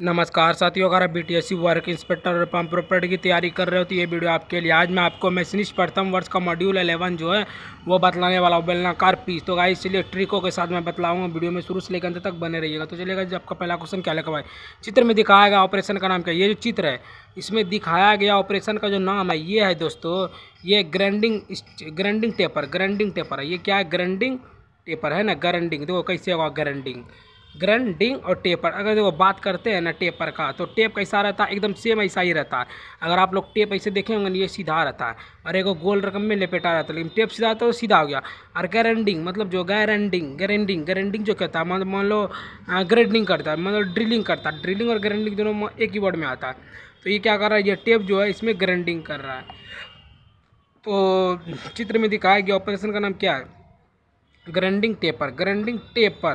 नमस्कार साथियों, अगर आप बीटीएससी वर्क इंस्पेक्टर और पंप ऑपरेटर की तैयारी कर रहे हो तो ये वीडियो आपके लिए। आज मैं आपको मैशनिस्ट प्रथम वर्ष का मॉड्यूल 11 जो है वो बतलाने वाला हूँ, बेलनाकार पीस। तो गाइस चलिए ट्रिकों के साथ मैं बतलाऊंगा, वीडियो में शुरू से लेकर अंत तक बने रहिएगा। तो चलिएगा, जब आपका पहला क्वेश्चन क्या लिखा हुआ है, चित्र में दिखाया गया ऑपरेशन का नाम क्या है। ये जो चित्र है इसमें दिखाया गया ऑपरेशन का जो नाम है ये है दोस्तों, ये ग्राइंडिंग टेपर है। ये क्या है? ग्राइंडिंग टेपर है ना। ग्राइंडिंग देखो कैसे होगा, ग्राइंडिंग और टेपर। अगर देखो बात करते हैं ना टेपर का, तो टेप कैसा रहता है? एकदम सेम ऐसा ही रहता है। अगर आप लोग टेप ऐसे देखे होंगे ये सीधा रहता है और एक गोल रकम में लपेटा रहता है, लेकिन टेप सीधा तो सीधा हो गया। और ग्राइंडिंग मतलब जो ग्राइंडिंग जो कहता है, मान लो ग्राइंडिंग करता है, मतलब ड्रिलिंग करता है। ड्रिलिंग और ग्राइंडिंग दोनों एक ही वर्ड में आता है। तो ये क्या कर रहा है, ये टेप जो है इसमें ग्राइंडिंग कर रहा है। तो चित्र में दिखाया गया ऑपरेशन का नाम क्या है? Grinding taper.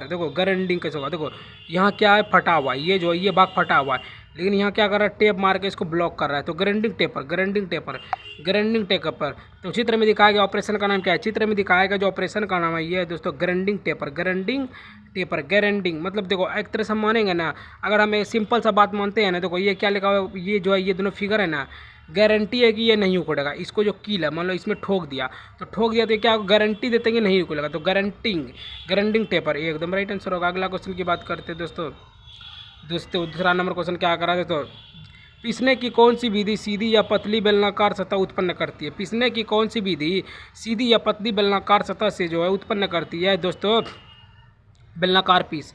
देखो ग्राइंडिंग कैसे होगा, देखो यहाँ क्या है, फटा हुआ है, ये जो है ये भाग फटा हुआ है, लेकिन यहाँ क्या कर रहा है, टेप मार के इसको ब्लॉक कर रहा है। तो ग्राइंडिंग टेपर। तो चित्र में दिखाया गया ऑपरेशन का नाम क्या है? चित्र में दिखाया गया जो ऑपरेशन का नाम है ये है दोस्तों ग्राइंडिंग टेपर। ग्राइंडिंग मतलब देखो एक तरह से हम मानेंगे ना, अगर हम एक सिंपल सा बात मानते हैं ना, देखो ये क्या लिखा हुआ है, ये जो है ये दोनों फिगर है ना, गारंटी है कि ये नहीं उखड़ेगा। इसको जो कील है मान लो इसमें ठोक दिया, तो ये क्या गारंटी देते हैं कि नहीं उखड़ेगा। तो ग्राइंडिंग टेपर ये एकदम राइट आंसर होगा। अगला क्वेश्चन की बात करते हैं दोस्तों। दूसरा नंबर क्वेश्चन क्या करा है तो, पीसने की कौन सी विधि सीधी या पतली बेलनाकार सतह उत्पन्न करती है? पीसने की कौन सी विधि सीधी या पतली बेलनाकार सतह से जो है उत्पन्न करती है दोस्तों? बेलनाकार पीस।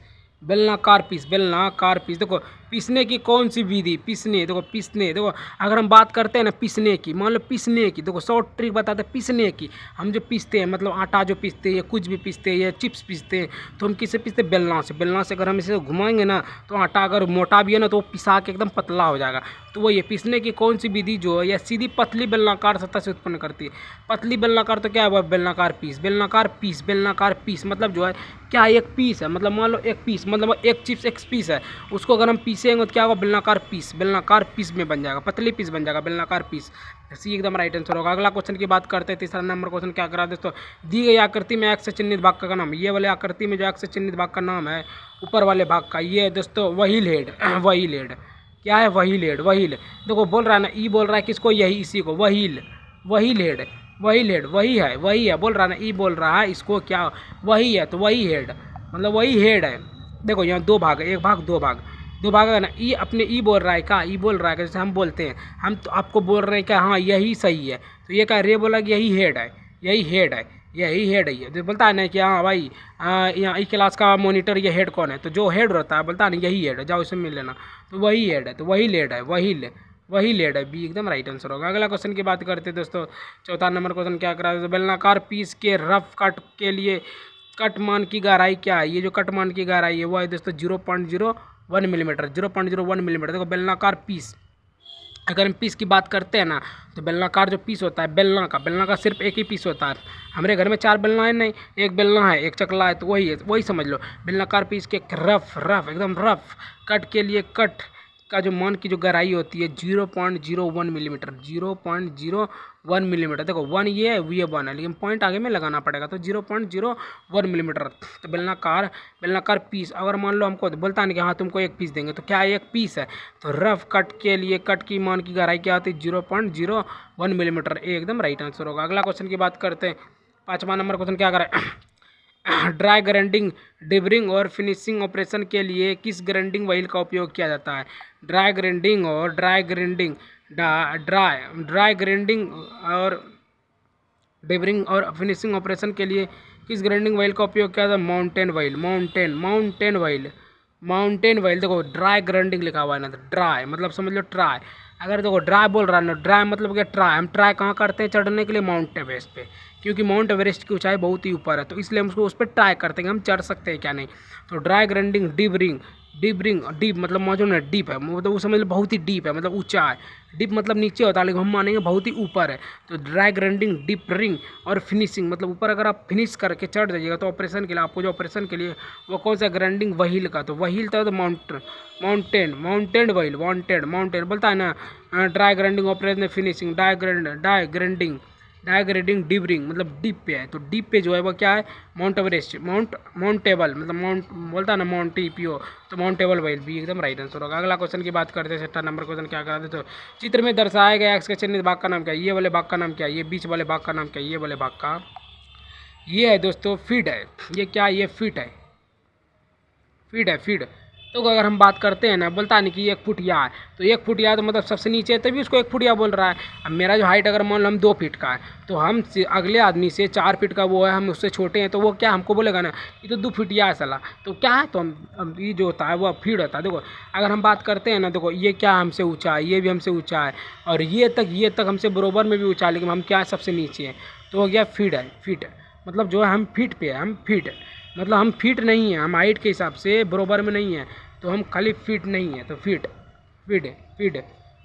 देखो पीसने की कौन सी विधि, देखो अगर हम बात करते हैं ना पीसने की, मान लो पीसने की, देखो शॉर्ट ट्रिक बताते हैं पीसने की। हम जो पीसते हैं मतलब आटा जो पीसते हैं या कुछ भी पीसते हैं या चिप्स पीसते हैं, तो हम किससे पीसते हैं? बेलना से अगर हम इसे घुमाएंगे ना, तो आटा अगर मोटा भी है ना तो वो पिसा के एकदम पतला हो जाएगा। तो वो ये पीसने की कौन सी विधि जो है या सीधी पतली बेलनाकार सतह से उत्पन्न करती है? पतली बेलनाकार तो क्या है वो? बेलनाकार पीस मतलब जो है क्या, एक पीस है, मतलब मान लो एक पीस मतलब एक चिप्स एक पीस है, उसको अगर हम पीसेंगे तो क्या होगा? बेलनाकार पीस में बन जाएगा, पतली पीस बन जाएगा, बेलनाकार पीस। सी एकदम राइट आंसर होगा। अगला क्वेश्चन की बात करते हैं। तीसरा नंबर क्वेश्चन क्या करा दोस्तों, दी गई आकृति में एक्स से चिन्हित भाग का नाम, ये वाले आकृति में जो एक्स से चिन्हित भाग का नाम है ऊपर वाले भाग का, ये है दोस्तों व्हील हेड। क्या है? व्हील। देखो बोल रहा है ना, ई बोल रहा है किसको? यही इसी को, व्हील हेड वही है बोल रहा है ना, ई बोल रहा है इसको क्या? वही है, तो वही हेड मतलब वही हेड है। देखो यहाँ दो भाग है, एक भाग दो भाग है ना। ई अपने ई बोल रहा है क्या? ई बोल रहा है, जैसे हम बोलते हैं, हम तो आपको बोल रहे हैं क्या हाँ यही सही है, तो ये क्या रे बोला कि यही हेड है ये तो बोलता है ना कि हाँ भाई यहाँ ई क्लास का मॉनिटर ये हेड कौन है? तो जो हेड रहता है बोलता है ना यही हेड है, जाओ इसे मिल लेना। तो वही हेड है, तो वही लेड है, बी एकदम राइट आंसर होगा। अगला क्वेश्चन की बात करते हैं दोस्तों। चौथा नंबर क्वेश्चन क्या करा है? बेलनाकार पीस के रफ कट के लिए कट मान की गहराई क्या है? ये जो कट मान की गहराई है वो है दोस्तों 0.01 मिलीमीटर। देखो बेलनाकार पीस, अगर हम पीस की बात करते हैं ना, तो बेलनाकार जो पीस होता है बेलना का सिर्फ एक ही पीस होता है। हमारे घर में 4 बेलना है नहीं, एक बेलना है एक चकला है, तो वही समझ लो। बेलनाकार पीस के रफ एकदम रफ कट के लिए कट का जो मान की जो गहराई होती है 0.01 मिलीमीटर। देखो 1 ये 1 है, लेकिन पॉइंट आगे में लगाना पड़ेगा, तो 0.01 मिलीमीटर। तो बेलनाकार पीस, अगर मान लो हमको बोलता है कि हाँ तुमको एक पीस देंगे, तो क्या एक पीस है? तो रफ कट के लिए कट की मान की गहराई क्या होती है? 0.01 मिलीमीटर। एकदम राइट आंसर होगा। अगला क्वेश्चन की बात करते हैं। 5वां नंबर क्वेश्चन क्या करें? ड्राई ग्राइंडिंग, डिबरिंग और फिनिशिंग ऑपरेशन के लिए किस ग्राइंडिंग व्हील का उपयोग किया जाता है? ड्राई ग्राइंडिंग और डिबरिंग और फिनिशिंग ऑपरेशन के लिए किस ग्राइंडिंग व्हील का उपयोग किया जाता है? Mountain wheel. देखो ड्राई ग्राइंडिंग लिखा हुआ है ना, तो ड्राई मतलब समझ लो ट्राई। अगर देखो ड्राई बोल रहा है ना, ड्राई मतलब क्या? ट्राई। हम ट्राई कहाँ करते हैं? चढ़ने के लिए माउंट एवरेस्ट पे, क्योंकि माउंट एवरेस्ट की ऊंचाई बहुत ही ऊपर है, तो इसलिए हम उसको उस पर ट्राई करते हैं कि हम चढ़ सकते हैं क्या नहीं। तो ड्राई ग्राइंडिंग डीप मतलब मौजूद है, डीप है मतलब वो समझ लो बहुत ही डीप है, मतलब ऊंचा है। डीप मतलब नीचे होता है, लेकिन हम मानेंगे बहुत ही ऊपर है। तो ड्राई ग्राइंडिंग, डीप रिंग और फिनिशिंग मतलब ऊपर अगर आप फिनिश करके चढ़ जाइएगा, तो ऑपरेशन के लिए आपको जो ऑपरेशन के लिए वो कौन सा ग्राइंडिंग व्हील का? तो व्हील था तो माउंटेन व्हील बोलता है ना। Dry grinding operation finishing, dry grinding degrading deep ring मतलब डीप पे है, तो डीप पे जो है वो क्या है, माउंट एवरेस्ट, माउंटेबल मतलब माउंट बोलता है ना माउंटी पीओ, तो माउंटेबल व्हेल भी एकदम राइट आंसर होगा। अगला क्वेश्चन की बात करते हैं, 6 नंबर क्वेश्चन क्या करा दे, तो चित्र में दर्शाया गया एक्स के चिन्हित भाग का नाम क्या है, ये वाले भाग का नाम क्या है, ये बीच वाले भाग का नाम क्या है, ये वाले भाग का ये है दोस्तों फीड है। ये क्या है, ये फीट है, फीड है फीड। तो अगर हम बात करते हैं ना, बोलता नहीं कि 1 फुटिया है, तो 1 फुटिया तो मतलब सबसे नीचे है तभी उसको 1 फुटिया बोल रहा है। अब मेरा जो हाइट अगर मान लो हम 2 फीट का है, तो हम अगले आदमी से 4 फीट का वो है, हम उससे छोटे हैं, तो वो क्या हमको बोलेगा ना, ये तो 2 फुटिया है साला, तो क्या है, तो हम ये जो होता है वो फीड होता है। देखो अगर हम बात करते हैं ना, देखो ये क्या हमसे ऊँचा है, ये भी हमसे ऊँचा है, और ये तक हमसे बराबर में भी ऊँचा है, लेकिन हम क्या है सबसे नीचे हैं, तो हो गया फीड है। फीट मतलब जो है हम फीट पे है, हम फीट मतलब हम फिट नहीं हैं, हम हाइट के हिसाब से बराबर में नहीं है, तो हम खाली फिट नहीं है, तो फिट फिट फिट।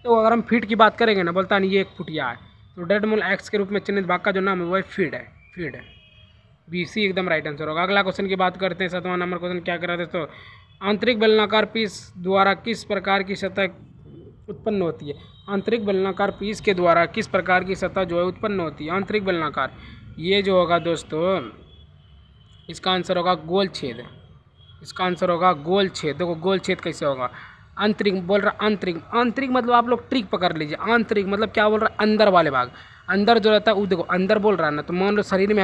तो अगर हम फिट की बात करेंगे ना, बोलता नहीं ये 1 फुटिया है, तो डेडमोल एक्स के रूप में चिन्हित भाग का जो नाम है वो है फीड है, फीड है। BC एकदम राइट आंसर होगा। अगला क्वेश्चन की बात करते हैं, 7वां नंबर क्वेश्चन क्या कर रहे थे, तो आंतरिक बेलनाकार पीस द्वारा किस प्रकार की सतह उत्पन्न होती है, आंतरिक बेलनाकार पीस के द्वारा किस प्रकार की सतह जो है उत्पन्न होती है, आंतरिक बेलनाकार, ये जो होगा दोस्तों इसका आंसर होगा गोल छेद, इसका आंसर होगा गोल छेद। देखो गोल छेद कैसे होगा, आंतरिक बोल रहा, आंतरिक आंतरिक मतलब आप लोग ट्रिक पकड़ लीजिए, आंतरिक मतलब क्या बोल रहा है, अंदर वाले भाग, अंदर जो रहता है वो देखो अंदर बोल रहा है ना, तो मान लो शरीर में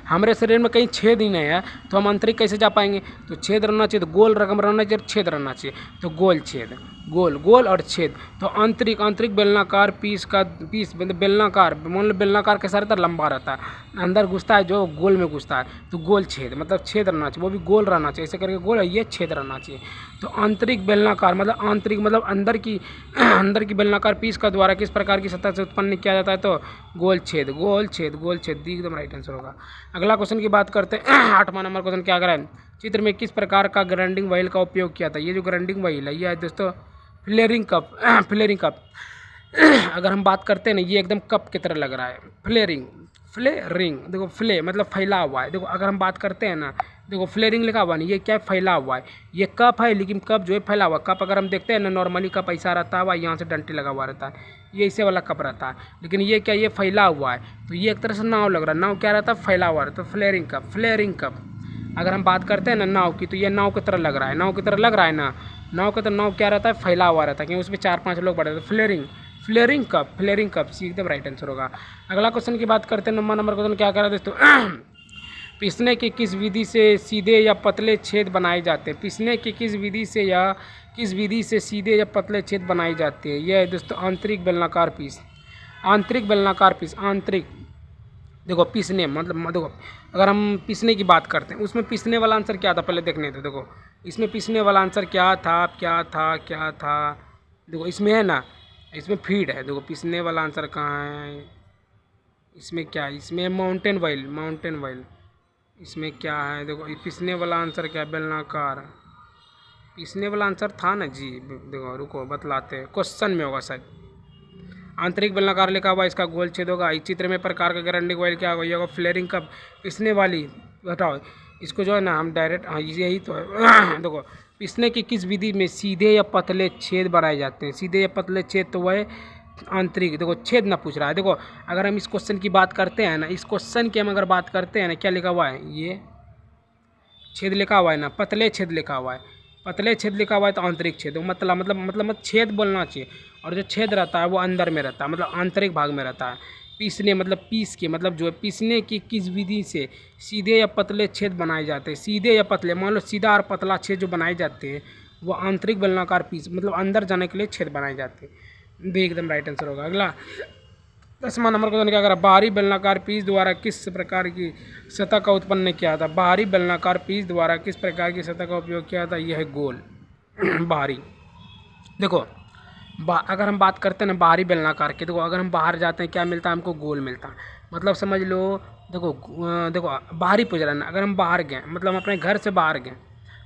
हमारे शरीर में कहीं छेद ही नहीं है, तो हम आंतरिक कैसे जा पाएंगे, तो छेद रहना चाहिए, तो गोल रकम रहना चाहिए, छेद रहना चाहिए, तो गोल छेद, गोल गोल और छेद। तो आंतरिक आंतरिक बेलनाकार पीस मतलब बेलनाकार, मान लो बेलनाकार कैसा रहता है, लंबा रहता है, अंदर घुसता है जो गोल में घुसता है, तो गोल छेद मतलब छेद रहना चाहिए, वो भी गोल रहना चाहिए, ऐसे करके गोल है, ये छेद रहना चाहिए। तो आंतरिक बेलनाकार मतलब आंतरिक मतलब अंदर की अंदर की बेलनाकार पीस का द्वारा किस प्रकार की सतह से उत्पन्न किया जाता है, तो गोल छेद, गोल छेद, गोल छेद एकदम राइट आंसर होगा। अगला क्वेश्चन की बात करते हैं, 8वां नंबर क्वेश्चन क्या करा है, चित्र में किस प्रकार का ग्राइंडिंग व्हील का उपयोग किया था, ये जो ग्राइंडिंग व्हील है ये है दोस्तों फ्लेयरिंग कप, फ्लेयरिंग कप। अगर हम बात करते हैं ना, ये एकदम कप की तरह लग रहा है, फ्लेयरिंग, फ्लेयरिंग देखो फ्ले मतलब फैला हुआ है। देखो अगर हम बात करते हैं ना, देखो फ्लेयरिंग लिखा हुआ नहीं, ये क्या है, फैला हुआ है, ये कप है, लेकिन कप जो है फैला हुआ। कप अगर हम देखते हैं ना, नॉर्मली कप ऐसा रहता है, यहाँ से डंटी लगा हुआ रहता है, ये ऐसे वाला कप रहता है, लेकिन ये क्या, ये फैला हुआ है, तो ये एक तरह से नाव लग रहा है, नाव क्या रहता है, फैला हुआ रहता है, तो फ्लेयरिंग कप, फ्लेयरिंग कप। अगर हम बात करते हैं ना नाव की, तो ये नाव की तरह लग रहा है, नाव की तरह लग रहा है ना, नाव का तो नाव क्या रहता है, फैला हुआ रहता है, क्योंकि उसमें 4-5 लोग बैठे, तो flaring, flaring cup, flaring cup C एकदम राइट आंसर होगा। अगला क्वेश्चन की बात करते हैं, नंबर क्वेश्चन क्या करा दोस्तों, पीसने की किस विधि से सीधे या पतले छेद बनाए जाते हैं, पीसने की किस विधि से या किस विधि से सीधे या पतले छेद बनाए जाते हैं, यह है दोस्तों आंतरिक बेलनाकार पीस, आंतरिक बेलनाकार पीस, आंतरिक। देखो पीसने मतलब देखो अगर हम पीसने की बात करते हैं, उसमें पीसने वाला आंसर क्या था पहले देखने थे। देखो इसमें पीसने वाला आंसर क्या था, क्या था, क्या था, देखो इसमें है ना, इसमें फीड है, देखो पीसने वाला आंसर कहाँ है, इसमें क्या है, इसमें माउंटेन वाइल, माउंटेन वाइल, इसमें क्या है, देखो पीसने वाला आंसर क्या है, बेलनाकार, पीसने वाला आंसर था ना जी, देखो रुको बतलाते हैं, क्वेश्चन में होगा शायद, आंतरिक बेलनाकार लिखा हुआ, इसका गोल छेद होगा। इस चित्र में प्रकार का ग्राइंडिंग व्हील क्या होगा, फ्लेयरिंग कप, पिसने वाली, बताओ इसको जो है ना हम डायरेक्ट, हाँ यही तो है देखो पिसने की किस विधि में सीधे या पतले छेद बनाए जाते हैं, सीधे या पतले छेद, तो वह आंतरिक, देखो छेद ना पूछ रहा है। देखो अगर हम इस क्वेश्चन की बात करते हैं ना, इस क्वेश्चन की हम अगर बात करते हैं ना, क्या लिखा हुआ है, ये छेद लिखा हुआ है ना, पतले छेद लिखा हुआ है, पतले छेद लिखा हुआ है, तो आंतरिक छेद मतलब छेद बोलना चाहिए, और जो छेद रहता है वो अंदर में रहता है, मतलब आंतरिक भाग में रहता है। पीसने मतलब पीस के मतलब जो है पीसने की किस विधि से सीधे या पतले छेद बनाए जाते हैं, सीधे या पतले, मान लो सीधा और पतला छेद जो बनाए जाते हैं वो आंतरिक बेलनाकार पीस मतलब अंदर जाने के लिए छेद बनाए जाते हैं। भी एकदम राइट आंसर होगा। अगला 10वां नंबर क्वेश्चन क्या करा, बाहरी बेलनाकार पीस द्वारा किस प्रकार की सतह का उत्पन्न किया था, बाहरी बेलनाकार पीस द्वारा किस प्रकार की सतह का उपयोग किया था, यह है गोल बाहरी। देखो अगर हम बात करते हैं ना बाहरी बेलनाकार की, देखो अगर हम बाहर जाते हैं क्या मिलता है हमको, गोल मिलता है, मतलब समझ लो। देखो बाहरी पूछ रहा है ना, अगर हम बाहर गए मतलब हम अपने घर से बाहर गए,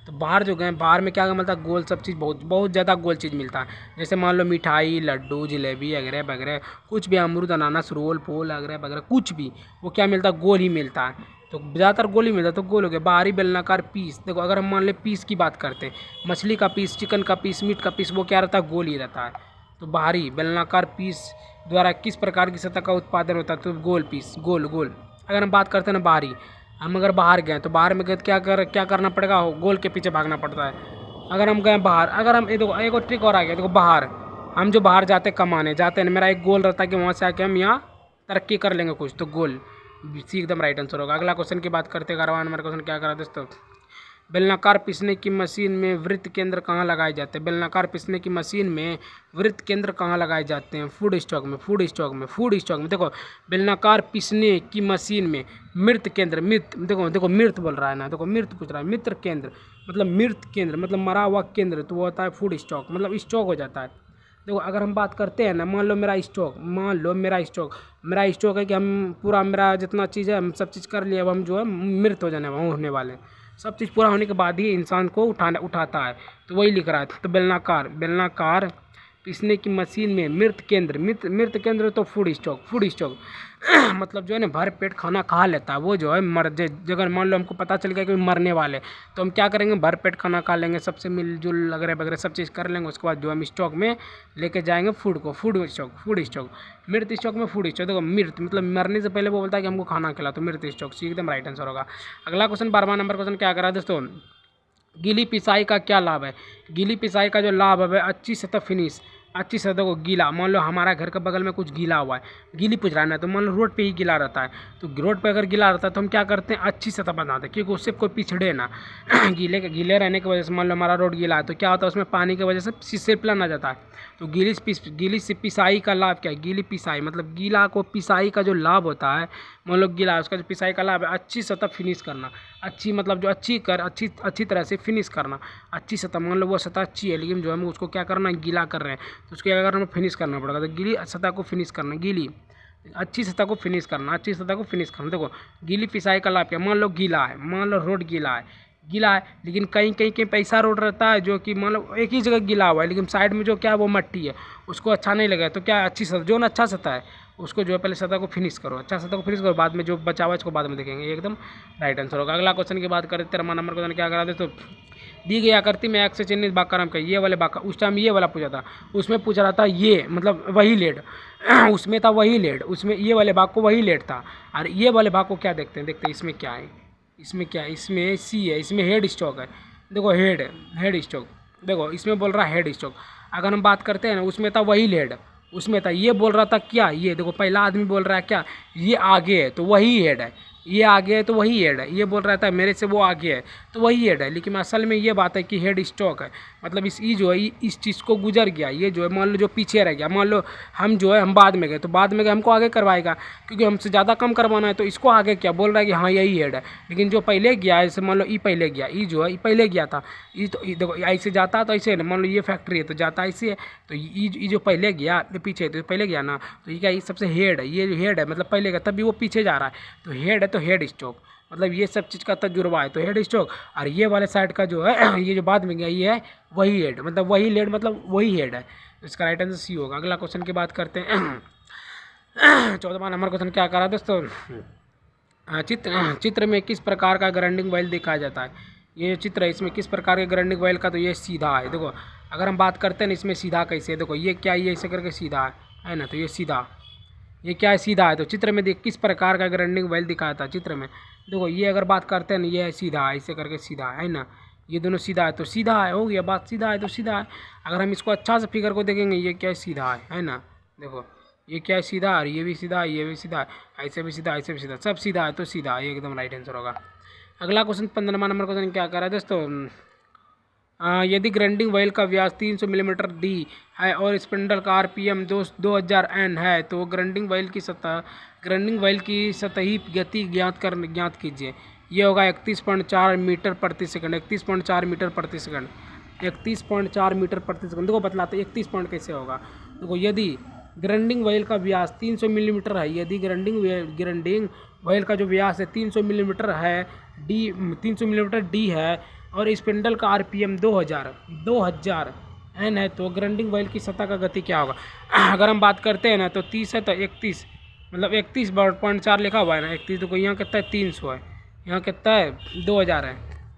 तो बाहर जो गए बाहर में क्या मिलता है, गोल सब चीज़, बहुत बहुत ज़्यादा गोल चीज़ मिलता है। जैसे मान लो मिठाई, लड्डू, जलेबी वगैरह वगैरह, कुछ भी, अमरूद, अनानास, रोल पोल वगैरह वगैरह, कुछ भी वो क्या मिलता है, गोल ही मिलता है। तो ज़्यादातर गोल ही मिलता है, तो गोल हो गया। बाहरी बेलनाकार पीस, देखो अगर हम मान लें पीस की बात करते हैं, मछली का पीस, चिकन का पीस, मीट का पीस, वो क्या रहता है, गोल ही रहता है। तो बाहरी बेलनाकार पीस द्वारा किस प्रकार की सतह का उत्पादन होता है? तो गोल पीस, गोल गोल। अगर हम बात करते हैं ना बाहरी, हम अगर बाहर गए तो बाहर में गए तो क्या करना पड़ेगा? गोल के पीछे भागना पड़ता है। अगर हम गए बाहर, अगर हम देखो एक और ट्रिक और आ गया, देखो बाहर, हम जो बाहर जाते हैं कमाने जाते हैं, मेरा एक गोल रहता है कि वहाँ से आके हम यहाँ तरक्की कर लेंगे कुछ, तो गोल सी एकदम राइट आंसर होगा। अगला क्वेश्चन की बात करते हैं, 11वां नंबर क्वेश्चन क्या करा दोस्तों? बेलनाकार पीसने की मशीन में वृत्त केंद्र कहाँ लगाए जाते हैं? बेलनाकार पीसने की मशीन में वृत्त केंद्र कहाँ लगाए जाते हैं? फूड स्टॉक में, फूड स्टॉक में, फूड स्टॉक में। देखो बेलनाकार पीसने की मशीन में मृत केंद्र, मृत देखो देखो मृत बोल रहा है ना, देखो मृत पूछ रहा है, मित्र केंद्र मतलब मृत केंद्र मतलब मरा हुआ केंद्र, तो वो होता है फूड स्टॉक, मतलब स्टॉक हो जाता है। देखो अगर हम बात करते हैं ना, मान लो मेरा स्टॉक, मान लो मेरा स्टॉक है कि हम पूरा मेरा जितना चीज़ है हम सब चीज़ कर लिए, अब हम जो है मृत हो जाने होने वाले, सब चीज़ पूरा होने के बाद ही इंसान को उठाता है, तो वही लिख रहा है। तो बेलनाकार पीसने की मशीन में मृत केंद्र तो फूड स्टॉक मतलब जो है ना भर पेट खाना खा लेता है, वो जो है अगर मान लो हमको पता चल गया कि मरने वाले, तो हम क्या करेंगे? भर पेट खाना खा लेंगे, सबसे मिलजुल वगैरह वगैरह सब चीज़ कर लेंगे। उसके बाद जो हम स्टॉक में लेके जाएंगे फूड स्टॉक मृत स्टॉक में फूड स्टॉक। देखो मृत मतलब मरने से पहले वो बोलता है कि हमको खाना खिला, तो मृत स्टॉक सी एकदम राइट आंसर होगा। अगला क्वेश्चन 12वां नंबर क्वेश्चन क्या करा दोस्तों? गीली पिसाई का क्या लाभ है? गीली पिसाई का जो लाभ है अच्छी सतह फिनिश, अच्छी सतह को गीला, मान लो हमारा घर के बगल में कुछ गीला हुआ है, गीली पूछ रहा है ना, तो मान लो रोड पे ही गीला रहता है, तो रोड पे अगर गीला रहता है तो हम क्या करते हैं? अच्छी सतह बनाते हैं, क्योंकि उससे कोई पिछड़े ना। गीले रहने की वजह से मान लो हमारा रोड गीला है, तो क्या होता है उसमें पानी की वजह से सिपलन आ जाता है। तो गीली पिसाई का लाभ क्या है? गीली पिसाई मतलब गीला को पिसाई का जो लाभ होता है, मान लो गीला उसका जो पिसाई का लाभ है अच्छी सतह फिनिश करना, अच्छी मतलब जो अच्छी तरह से फिनिश करना, अच्छी सतह, मान लो वो सतह अच्छी है लेकिन जो हम उसको क्या करना है? गीला कर रहे हैं, तो उसके अगर हमें फिनिश करना पड़ेगा, तो गीली सतह को फिनिश करना, अच्छी सतह को फिनिश करना। देखो गीली पिसाई का लाभ क्या? मान लो गीला है, मान लो रोड गीला है लेकिन कहीं पैसा रोड रहता है जो कि मान लो एक ही जगह गीला हुआ है, लेकिन साइड में जो क्या है वो मट्टी है, उसको अच्छा नहीं लगा, तो क्या अच्छी सतह, जो ना अच्छा सतह है उसको जो है पहले सतह को फिनिश करो, अच्छा सतह को फिनिश करो, बाद में जो बचा हुआ इसको बाद में देखेंगे, ये एकदम राइट आंसर होगा। अगला क्वेश्चन की बात करें, 13वां नंबर क्वेश्चन क्या करा दे? तो दी गई आकृति में एक से चिन्हित बाग का नाम क्या? ये वाले बाग का, उस टाइम ये वाला पूछा था, उसमें पूछ रहा था ये मतलब वही लेड उसमें था वही लेड, उसमें ये वाले बाग को वही लेड था, और ये वाले बाग को क्या देखते हैं इसमें क्या है, इसमें सी है, इसमें हेड स्टॉक है, देखो हेड स्टॉक, देखो इसमें बोल रहा है हेड स्टॉक। अगर हम बात करते हैं ना, उसमें था वही लेड, उसमें था, ये बोल रहा था क्या? ये देखो पहला आदमी बोल रहा है क्या? ये आगे है तो वही हेड है, ये आगे है तो वही हेड है, ये बोल रहा था मेरे से वो आगे है तो वही हेड है, लेकिन असल में ये बात है कि हेड स्टॉक है, मतलब ये जो है इस चीज़ को गुजर गया, ये जो है मान लो जो पीछे रह गया, मान लो हम जो है हम बाद में गए, तो बाद में गए हमको आगे करवाएगा, क्योंकि हमसे ज़्यादा कम करवाना है, तो इसको आगे क्या बोल रहा है कि हाँ यही हेड है, लेकिन जो पहले गया जैसे मान लो ई पहले गया, ई जो है पहले गया था, ई तो देखो ऐसे जाता तो ऐसे है ना, मान लो ये फैक्ट्री है तो जाता ऐसे है, तो ये जो पहले गया पीछे तो पहले गया ना, तो ये क्या, ये सबसे हेड है, ये हेड है मतलब पहले गया तभी वो पीछे जा रहा है, तो हेड है तो हेड स्टॉक, मतलब ये सब चीज़ का तजुर्बा है तो हेड स्टॉक, और ये वाले साइड का जो है ये जो बाद में गया ये है वही हेड, मतलब वही लेड मतलब वही हेड है, तो इसका राइट आंसर सी होगा। अगला क्वेश्चन की बात करते हैं 14वां नंबर क्वेश्चन क्या करा दोस्तों? चित्र में किस प्रकार का ग्राइंडिंग व्हील दिखाया जाता है? ये चित्र है, इसमें किस प्रकार के ग्राइंडिंग व्हील का? तो ये सीधा है, देखो अगर हम बात करते हैं ना इसमें सीधा कैसे है, देखो ये क्या, ये ऐसे करके सीधा है ना, तो ये सीधा, ये क्या है? सीधा है, तो चित्र में देख किस प्रकार का ग्राइंडिंग व्हील दिखाया था चित्र में, देखो ये अगर बात करते हैं ना ये सीधा है, ऐसे करके सीधा है ना, ये दोनों सीधा है तो सीधा है, हो गया बात, सीधा है तो सीधा है। अगर हम इसको अच्छा से फिगर को देखेंगे, ये क्या है? सीधा है ना, देखो ये क्या है? सीधा, और ये भी सीधा है, ये भी सीधा है, ऐसे भी सीधा, ऐसे भी सीधा, सब सीधा है तो सीधा है, ये एकदम राइट आंसर होगा। अगला क्वेश्चन 15वां नंबर क्वेश्चन क्या कर रहा है दोस्तों? यदि ग्राइंडिंग व्हील का व्यास 300 मिलीमीटर डी है और स्पिंडल का आरपीएम 2000 एन है, तो ग्राइंडिंग व्हील की सतही गति ज्ञात कीजिए। ये होगा 31.4 मीटर प्रति सेकंड, 31.4 मीटर प्रति सेकंड, 31.4 मीटर प्रति सेकंड। देखो बतलाते 31 पॉइंट कैसे होगा। देखो यदि ग्राइंडिंग व्हील का व्यास 300 मिलीमीटर है, यदि ग्राइंडिंग व्हील का जो व्यास है 300 मिलीमीटर है, 300 मिलीमीटर डी है, और स्पिंडल का आरपीएम 2000 एन है, तो ग्राइंडिंग व्हील की सतह का गति क्या होगा? अगर हम बात करते हैं ना तो 30 है तो 31 मतलब 31.4 लिखा हुआ है ना, 31, तो यहाँ कितना है? 300 है, यहाँ कितना है? 2000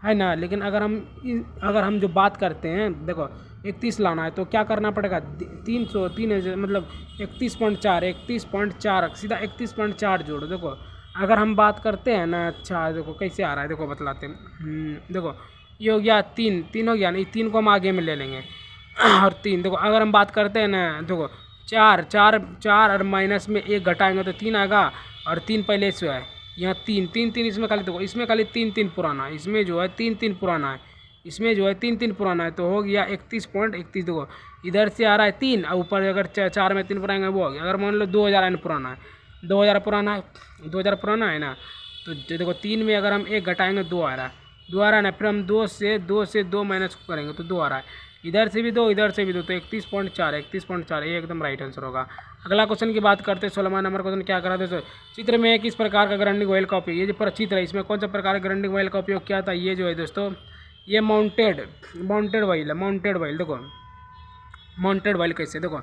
है ना। लेकिन अगर हम जो बात करते हैं, देखो 31 लाना है तो क्या करना पड़ेगा, 300 मतलब 31.4 सीधा 31.4 जोड़ो। देखो अगर हम बात करते हैं ना, अच्छा देखो कैसे आ रहा है, देखो बतलाते हैं। देखो ये हो गया 3 हो गया ना, 3 को हम आगे में ले लेंगे और 3 देखो अगर हम बात करते हैं ना, देखो 4 और माइनस में 1 घटाएंगे तो 3 आएगा, और 3 पहले से है यहाँ 3 इसमें खाली, देखो इसमें खाली 3 पुराना है, इसमें जो है 3 पुराना है, इसमें जो है 3 पुराना है, तो हो गया 31.31। देखो इधर से आ रहा है 3 और ऊपर अगर 4 में 3 पुराएंगे वो हो गया। अगर मान लो 2000 पुराना है, 2000 पुराना है ना, तो देखो 3 में अगर हम 1 घटाएंगे 2 आ रहा है, 2 आ रहा है ना, फिर हम 2 से 2 माइनस करेंगे तो 2 आ रहा है, इधर से भी 2 इधर से भी 2, तो 31.4 ये एकदम राइट आंसर होगा। अगला क्वेश्चन की बात करते हैं, 16वां नंबर क्वेश्चन क्या करा दोस्तों, चित्र में किस प्रकार का ग्राइंडिंग ऑयल का उपयोग, ये जो चित्र है इसमें कौन सा प्रकार का ग्राइंडिंग ऑयल का उपयोग किया था, ये जो है दोस्तों ये माउंटेड ऑयल है, माउंटेड ऑयल। देखो माउंटेड ऑयल कैसे, देखो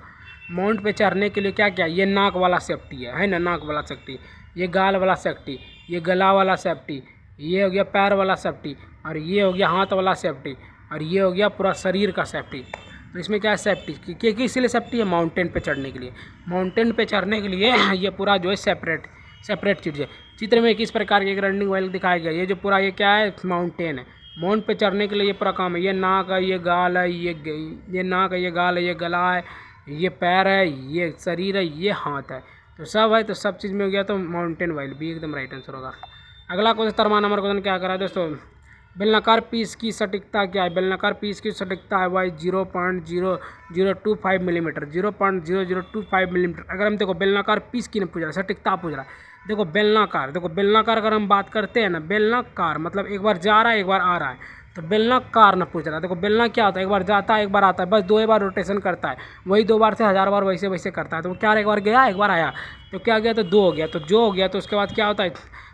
माउंट पे चढ़ने के लिए क्या क्या, ये नाक वाला सेफ्टी है ना, नाक वाला सेफ्टी, ये गाल वाला सेफ्टी, ये गला वाला सेफ्टी, ये हो गया पैर वाला सेफ्टी, और ये हो गया हाथ वाला सेफ्टी, और ये हो गया पूरा शरीर का सेफ्टी। तो इसमें क्या है सेफ्टी कि किस लिए सेफ्टी है, माउंटेन पे चढ़ने के लिए, माउंटेन पे चढ़ने के लिए ये पूरा जो है सेपरेट चीज़ है। चित्र में किस प्रकार के ग्राइंडिंग ऑयल दिखाया गया, ये जो पूरा ये क्या है माउंटेन है, माउंट पे चढ़ने के लिए ये पूरा काम है, ये नाक है, ये गाल है, ये नाक है, ये गाल है, ये गला है, ये पैर है, ये शरीर है, ये हाथ है, तो सब है, तो सब चीज़ में हो गया, तो माउंटेन ऑयल भी एकदम राइट आंसर होगा। अगला क्वेश्चन 13वां नंबर क्वेश्चन क्या करा है दोस्तों, बेलनाकार पीस की सटीकता क्या है, बेलनाकार पीस की सटीकता है वाई 0.0025 मिलीमीटर, 0.0025 मिलीमीटर। अगर हम देखो बेलनाकार पीस की नहीं पूछ रहा, सटीकता पूछ रहा है। देखो बेलनाकार अगर हम बात करते हैं ना, बेलनाकार मतलब एक बार जा रहा है एक बार आ रहा है, तो बेलनाकार ना पूछ रहा है। देखो बेलना क्या होता है, एक बार जाता है एक बार आता है, बस 2 बार रोटेशन करता है, वही 2 बार से 1000 बार वैसे वैसे करता है, तो वो क्या एक बार गया एक बार आया, तो क्या गया, तो 2 हो गया, तो जो हो गया तो उसके बाद क्या होता है,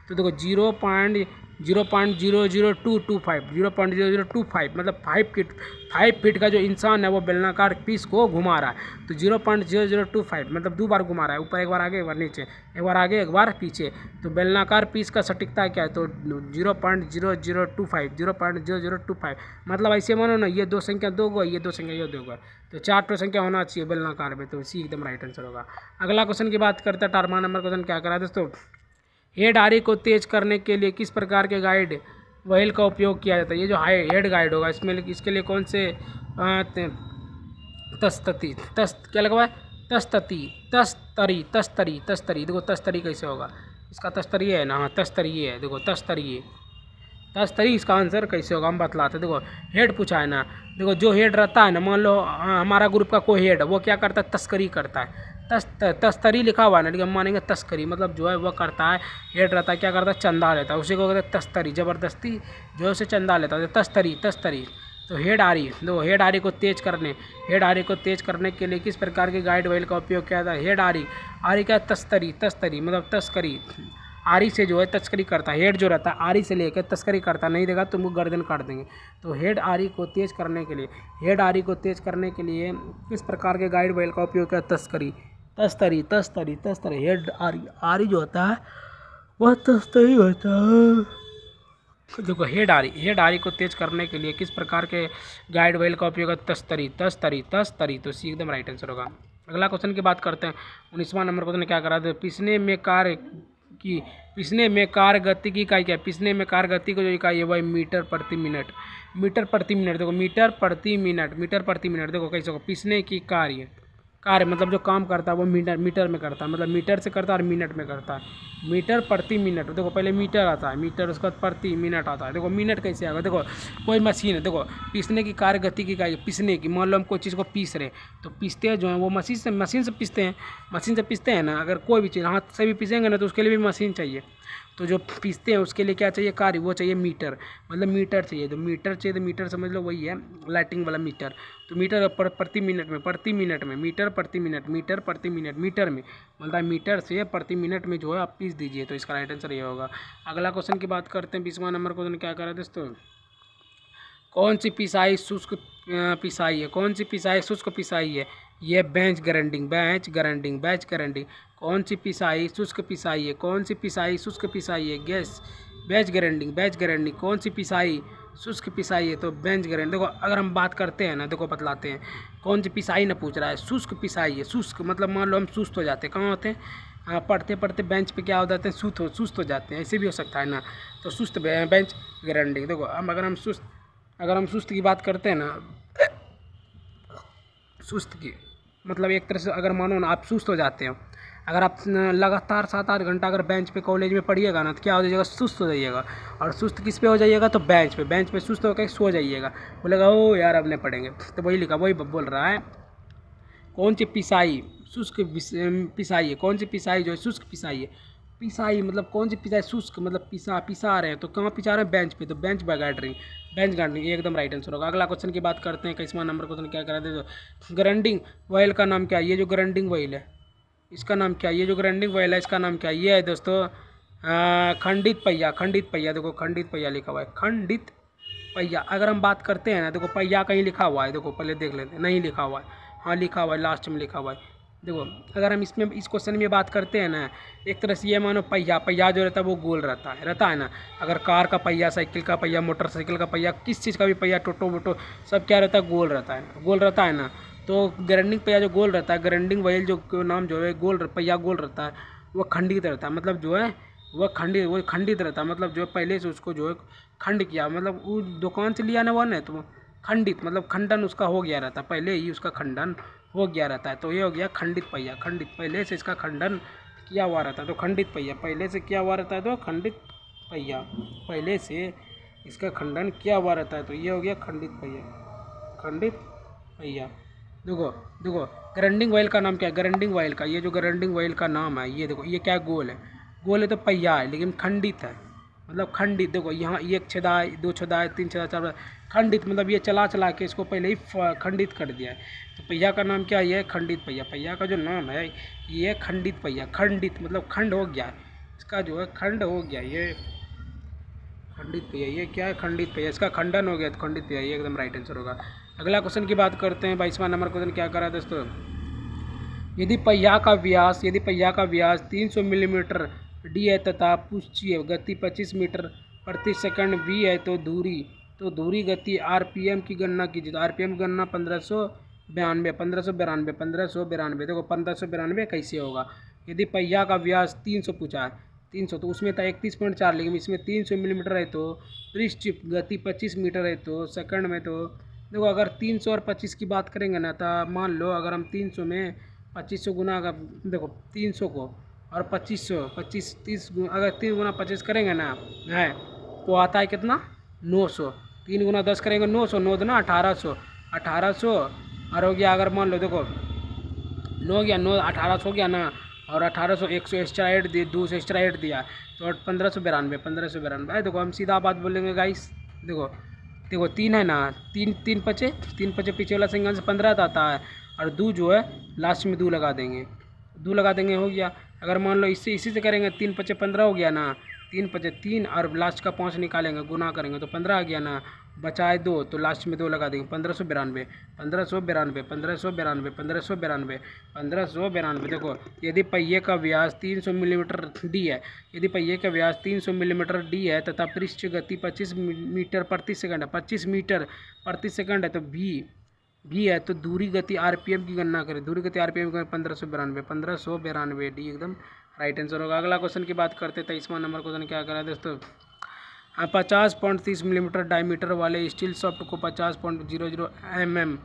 तो देखो 0.00225 मतलब 5 फीट का जो इंसान है वो बेलनाकार पीस को घुमा रहा है, तो 0.0025 मतलब 2 बार घुमा रहा है, ऊपर एक बार आगे एक बार नीचे, एक बार आगे एक बार पीछे, तो बेलनाकार पीस का सटीकता क्या है, तो 0.0025 मतलब ऐसे मानो ना, ये 2 संख्या 2 गो, ये 2 संख्या ये 2 गो, तो 4 संख्या होना चाहिए बेलनाकार में, तो इसी एकदम राइट आंसर होगा। अगला क्वेश्चन की बात करते हैं, 18वां नंबर क्वेश्चन क्या करा है दोस्तों, हेड आरी को तेज करने के लिए किस प्रकार के गाइड व्हील का उपयोग किया जाता है, ये जो हेड गाइड होगा इसमें इसके लिए कौन से क्या लगा हुआ है, तस्तरी देखो तस्तरी कैसे होगा, इसका तस्तरी है ना, हाँ तस्तरी है, देखो तस्तरी इसका आंसर कैसे होगा हम बतलाते। देखो हेड पूछा है ना, देखो जो हेड रहता है ना, मान लो हमारा ग्रुप का कोई हेड वो क्या करता है, तस्करी करता है, तस्तरी लिखा हुआ है ना, लेकिन हम मानेंगे तस्करी मतलब जो है वो करता है, हेड रहता है क्या करता है, चंदा लेता है, उसी को कहते हैं तस्तरी, ज़बरदस्ती जो है उसे चंदा लेता है, तस्तरी। तो हेड आरी को तेज करने के लिए किस प्रकार के गाइड व्हील का उपयोग किया जाता है, हेड आरी क्या तस्तरी मतलब तस्करी, आरी से जो है तस्करी करता है, हेड जो रहता है आरी से लेकर तस्करी करता, नहीं देगा तुमको गर्दन काट देंगे। तो हेड आरी को तेज करने के लिए किस प्रकार के गाइड व्हील का उपयोग किया, तस्करी हेड आरी जो होता है वह तस्तरी होता है। देखो हेड आरी को तेज करने के लिए किस प्रकार के गाइड व्हील का उपयोग है, तस्तरी, तो सी एकदम राइट आंसर होगा। अगला क्वेश्चन की बात करते हैं, 19वां नंबर क्वेश्चन क्या करा था, पिसने में कार्य गति की इकाई क्या है, पिसने में कार्य गति को जो इकाई है वह मीटर प्रति मिनट। देखो मीटर प्रति मिनट देखो कैसे होगा, पिसने की कार्य मतलब जो काम करता है वो मीटर में करता है, मतलब मीटर से करता है और मिनट में करता है, मीटर प्रति मिनट। देखो पहले मीटर आता है, मीटर उसके बाद प्रति मिनट आता है। देखो मिनट कैसे आएगा, देखो कोई मशीन है, देखो पीसने की कार्य गति की इकाई, पीसने की, मान लो हम कोई चीज़ को पीस रहे तो पीसते हैं जो है वो मशीन से पीसते हैं ना। अगर कोई भी चीज़ हाथ से भी पीसेंगे ना तो उसके लिए भी मशीन चाहिए, तो जो पीसते हैं उसके लिए क्या चाहिए, कार्य, वो चाहिए मीटर, मतलब मीटर चाहिए, तो मीटर समझ लो वही है लाइटिंग वाला मीटर। तो मीटर प्रति मिनट में मीटर प्रति मिनट मीटर में मतलब मीटर से प्रति मिनट में जो है आप पीस दीजिए, तो इसका राइट आंसर ये होगा। अगला क्वेश्चन की बात करते हैं, 20वां नंबर क्वेश्चन क्या करा दोस्तों, कौन सी पिसाई शुष्क पिसाई है, ये बैच ग्राइंडिंग। कौन सी पिसाई शुष्क पिसाई है, बैच ग्राइंडिंग। कौन सी पिसाई शुष्क पिसाई है तो बेंच ग्राइंड। देखो अगर हम बात करते हैं ना, देखो बतलाते हैं कौन सी पिसाई ना पूछ रहा है, शुष्क पिसाई है। शुष्क मतलब मान लो हम सुस्त हो जाते हैं, कहाँ होते हैं, हाँ पढ़ते पढ़ते बेंच पे क्या हो जाते हैं, सुस्त हो जाते हैं, ऐसे भी हो सकता है ना। तो सुस्त बेंच ग्राइंडिंग। देखो हम अगर हम सुस्त की बात करते हैं ना, सुस्त की मतलब एक तरह से अगर मानो ना आप सुस्त हो जाते हो, अगर आप लगातार 7-8 घंटा अगर बेंच पे कॉलेज में पढ़िएगा ना तो क्या हो जाइएगा, सुस्त हो जाइएगा। और सुस्त किस पे हो जाइएगा, तो बेंच पे सुस्त होकर सो जाइएगा, बोलेगा ओ यार अब नहीं पढ़ेंगे। तो वही लिखा, वही बोल रहा है कौन सी पिसाई, शुष्क पिसाई है, कौन सी पिसाई जो है शुष्क पिसाई है। पिसाई मतलब कौन सी पिसाई, शुष्क मतलब पिसा रहे हैं, तो कहाँ पिसा रहे हैं, बेंच पे, तो बेंच गार्डरिंग, बेंच गार्डरिंग, ये एकदम राइट आंसर होगा। अगला क्वेश्चन की बात करते हैं, 21वां नंबर क्वेश्चन क्या करा दे, तो ग्राइंडिंग व्हील का नाम क्या है, ये जो ग्राइंडिंग व्हील है इसका नाम क्या है, ये जो ग्राइंडिंग व्हील है इसका नाम क्या है, ये है दोस्तों खंडित पहिया। खंडित पहिया, देखो खंडित पहिया लिखा हुआ है, खंडित पहिया। अगर हम बात करते हैं ना, देखो पहिया कहीं लिखा हुआ है, देखो पहले देख लेते हैं, नहीं लिखा हुआ है, हाँ लिखा हुआ है, लास्ट में लिखा हुआ है। देखो अगर हम इसमें इस क्वेश्चन में बात करते हैं ना, एक तरह से ये मानो पहिया जो रहता है वो गोल रहता है ना। अगर कार का पहिया, साइकिल का पहिया, मोटरसाइकिल का पहिया, किस चीज़ का भी पहिया, टोटो वोटो सब क्या रहता है, गोल रहता है ना। तो ग्राइंडिंग पहिया जो गोल रहता है, ग्राइंडिंग व्हील जो नाम जो है पहिया गोल रहता है, वो खंडित रहता है, मतलब जो है वह खंडित रहता है, मतलब जो है पहले से उसको जो है खंड किया, मतलब वो दुकान से लिया ना वो ना, तो खंडित मतलब खंडन उसका हो गया रहता है, पहले ही उसका खंडन हो गया रहता है। तो ये हो गया खंडित पहिया, खंडित पहले से इसका खंडन किया हुआ रहता है, तो खंडित पहिया पहले से किया हुआ रहता है, तो खंडित पहिया पहले से इसका खंडन किया हुआ रहता है, तो ये हो गया खंडित पहिया, खंडित पहिया। देखो देखो ग्राइंडिंग व्हील का नाम क्या है, ग्राइंडिंग व्हील का, ये जो ग्राइंडिंग व्हील का नाम है, ये देखो ये क्या गोल है तो पहिया है, लेकिन खंडित है, मतलब खंडित। देखो यहाँ एक छेदा है, दो छेदा है, तीन छेदा, चार, खंडित मतलब ये चला के इसको पहले ही खंडित कर दिया है। तो पहिया का नाम क्या है, ये खंडित पहिया। पहिया का जो नाम है ये खंडित पहिया, खंडित मतलब खंड हो गया, इसका जो है खंड हो गया, ये खंडित पहिया, ये क्या है, खंडित पहिया, इसका खंडन हो गया तो खंडित पहिया, ये एकदम राइट आंसर होगा। अगला क्वेश्चन की बात करते हैं, 22वां नंबर क्वेश्चन क्या करा है दोस्तों, यदि पहिया का व्यास 300 मिलीमीटर डी है तथा पुष्ठीय गति 25 मीटर प्रति सेकंड वी है, तो दूरी गति आरपीएम की गणना कीजिए। तो आरपीएम की गणना 1592 देखो 1592 कैसे होगा। यदि पहिया का व्यास 300 पूछा है, 300 तो उसमें था 31.4, लेकिन इसमें 300 मिलीमीटर है, तो पृष्ठ गति 25 मीटर है, तो सेकंड में तो देखो अगर 300 और 25 की बात करेंगे ना, तो मान लो अगर हम 300 में 2500 गुना का, देखो 300 को और 25 अगर 3 गुना 25 करेंगे ना है तो आता है कितना, 900। 3 गुना 10 करेंगे 900, 9 दूना 1800 और हो गया, अगर मान लो देखो 9 गया 9 1800 हो गया ना, और 1800 100 एक्स्ट्रा ऐड दिए, 200 एक्स्ट्रा ऐड दिया, तो 1592। देखो हम सीधा बात बोलेंगे गाइस, देखो 3 है ना, तीन पचे पीछे वाला सिंगल से 15 आता है, और 2 जो है लास्ट में 2 लगा देंगे हो गया। अगर मान लो इसी से करेंगे 3 पचे 15 हो गया ना, 3 पचे 3 और लास्ट का 5 निकालेंगे, गुना करेंगे तो 15 आ गया ना, बचाए 2 तो लास्ट में 2 लगा देंगे, 1592। देखो यदि पहिए का व्यास 300 मिलीमीटर डी है, तथा पृष्ठ गति 25 मीटर प्रति सेकंड है, 25 मीटर प्रति सेकंड है, तो भी है, तो दूरी गति आरपीएम की गणना करें। दूरी गति आरपीएम का 1592 डी एकदम राइट आंसर होगा। अगला क्वेश्चन की बात करते हैं, 23वां नंबर क्वेश्चन क्या करा है दोस्तों, 50.30 मिलीमीटर डायमीटर वाले स्टील शाफ्ट को 50.00 mm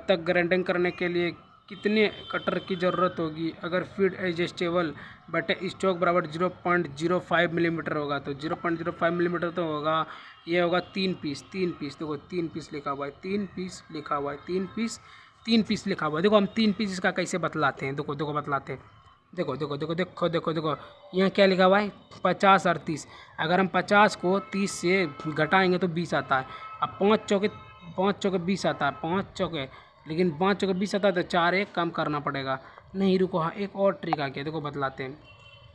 तक ग्राइंडिंग करने के लिए कितने कटर की ज़रूरत होगी। अगर फीड एडजस्टेबल बटे स्टॉक बराबर 0.05 मिलीमीटर होगा, तो 0.05 मिलीमीटर तो होगा, ये होगा 3 पीस। देखो 3 पीस लिखा हुआ है, 3 पीस लिखा हुआ है, 3 पीस लिखा हुआ है। देखो हम 3 पीस इसका कैसे बतलाते हैं, देखो बतलाते हैं। देखो यहाँ क्या लिखा हुआ है, 50 और 30। अगर हम 50 को 30 से घटाएंगे तो 20 आता है। अब 5 चौके 20 आता है, 5 चौके, लेकिन 5 चौके 20 आता है, तो 4 एक कम करना पड़ेगा। नहीं रुको, हाँ एक और ट्रिक आ गया, देखो बतलाते हैं।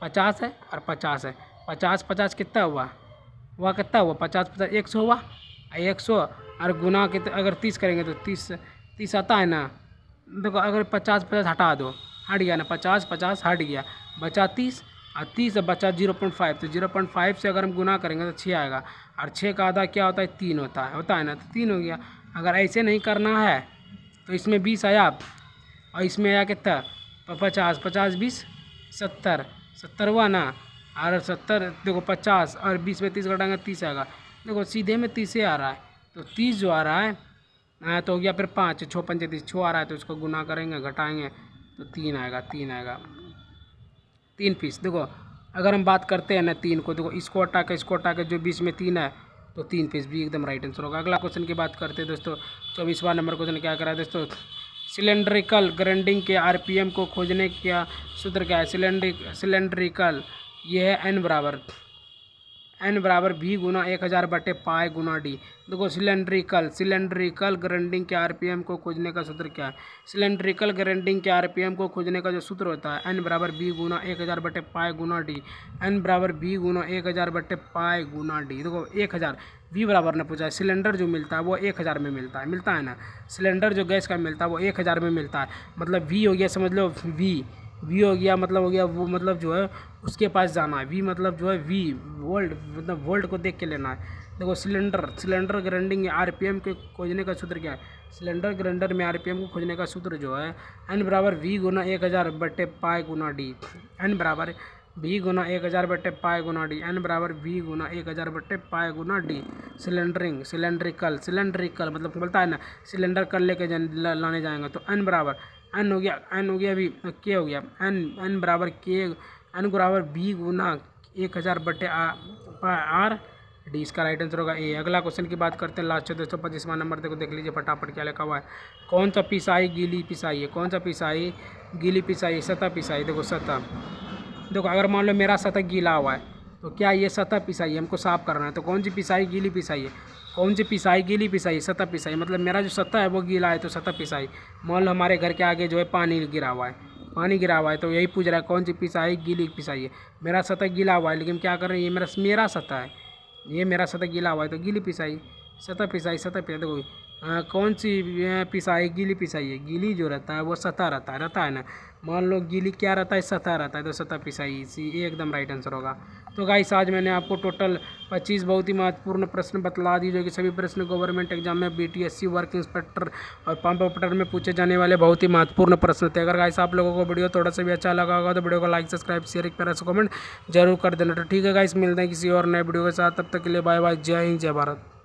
50 है और 50 है, 50 कितना हुआ, वह कितना हुआ, 50 100 हुआ, 100 और गुना के अगर 30 करेंगे तो 30 आता है ना। देखो अगर 50 हटा दो, हट गया ना, 50 हट गया, बचा 30 और 30 बचा 0.5, तो 0.5 से अगर हम गुना करेंगे तो 6 आएगा, और 6 का आधा क्या होता है 3 होता है ना, तो 3 हो गया। अगर ऐसे नहीं करना है तो इसमें 20 आया और इसमें आया कितना 50, 50 20 70, 70 हुआ ना। और 70 देखो 50 और 20 में 30 घटाएंगे 30 आएगा। देखो सीधे में 30 आ रहा है, तो 30 जो आ रहा है तो हो गया फिर 5, 6 पंजे 30, 6 आ रहा है तो इसको गुना करेंगे घटाएंगे तो 3 आएगा, 3 पीस। देखो अगर हम बात करते हैं ना 3 को, देखो इसको हटा के जो बीच में 3 है तो 3 पीस भी एकदम राइट आंसर होगा। अगला क्वेश्चन की बात करते हैं दोस्तों, 24वां नंबर क्वेश्चन क्या करा है दोस्तों, सिलेंड्रिकल ग्राइंडिंग के आरपीएम को खोजने का सूत्र क्या है। सिलेंड्रिकल ये है एन बराबर भी गुना 1000 बटे पाई गुना डी। देखो सिलेंड्रिकल ग्राइंडिंग के आरपीएम को खोजने का सूत्र क्या है। सिलेंड्रिकल ग्राइंडिंग के आरपीएम को खोजने का जो सूत्र होता है एन बराबर बी गुना 1000 बटे पाई गुना डी। एन बराबर बी गुना 1000 बटे पाई गुना डी। देखो 1000 वी बराबर ने पूछा है, सिलेंडर जो मिलता है वो 1000 में मिलता है ना। सिलेंडर जो गैस का मिलता है वो 1000 में मिलता है, मतलब वी हो गया, समझ लो वी हो गया, मतलब हो गया वो, मतलब जो है उसके पास जाना है। वी मतलब जो है वी वोल्ट, मतलब वोल्ट को देख के लेना है। देखो सिलेंडर ग्राइंडिंग आरपीएम के खोजने का सूत्र क्या है। सिलेंडर ग्राइंडर में आरपीएम को खोजने का सूत्र जो है एन बराबर वी गुना 1000 बटे पाई गुना डी। एन बराबर वी गुना 1000 बटे पाई गुना डी। एन बराबर वी गुना 1000 बटे पाई गुना डी। सिलेंड्रिकल मतलब बोलता है ना सिलेंडर कर लेके लाने जाएंगे तो एन बराबर एन हो गया अभी के हो गया एन बराबर के, एन बराबर बी गुना 1000 बटे आर डी। इसका राइट आंसर होगा ए। अगला क्वेश्चन की बात करते हैं लास्ट 225वां नंबर, देखो देख लीजिए फटाफट क्या लिखा हुआ है। कौन सा पिसाई गीली पिसाई है। कौन सा पिसाई गीली पिसाई, सतह पिसाई। देखो सतह, देखो अगर मान लो मेरा सतह गीला हुआ है तो क्या ये सतह पिसाई है, हमको साफ करना है, तो कौन सी पिसाई गीली पिसाई है। कौन सी पिसाई गीली पिसाई, सतह पिसाई। मतलब मेरा जो सतह है वो गीला है तो सतह पिसाई। मान लो हमारे घर के आगे जो है पानी गिरा हुआ है तो यही पूछ रहा है कौन सी पिसाई गीली पिसाई है। मेरा सतह गीला हुआ है लेकिन क्या कर रहे हैं, ये मेरा सतह है, ये मेरा सतह गीला हुआ है तो गीली पिसाई, सतह पिसाई। देखो कौन सी पिसाई गीली पिसाई है। गीली जो रहता है वो सतह रहता है ना। मान लो गीली क्या रहता है, सतह रहता है तो सतह पिसाई, इसी एकदम राइट आंसर होगा। तो गाइस आज मैंने आपको टोटल 25 बहुत ही महत्वपूर्ण प्रश्न बतला दी, जो कि सभी प्रश्न गवर्नमेंट एग्जाम में बीटीएससी वर्क इंस्पेक्टर और पंप ऑपरेटर में पूछे जाने वाले बहुत ही महत्वपूर्ण प्रश्न थे। अगर गाइस आप लोगों को वीडियो थोड़ा सा भी अच्छा लगा होगा तो वीडियो को लाइक सब्सक्राइब शेयर एक प्यारा सा कमेंट जरूर कर देना। तो ठीक है गाइस, मिलते हैं किसी और नए वीडियो के साथ, तब तक के लिए बाय बाय, जय हिंद जय भारत।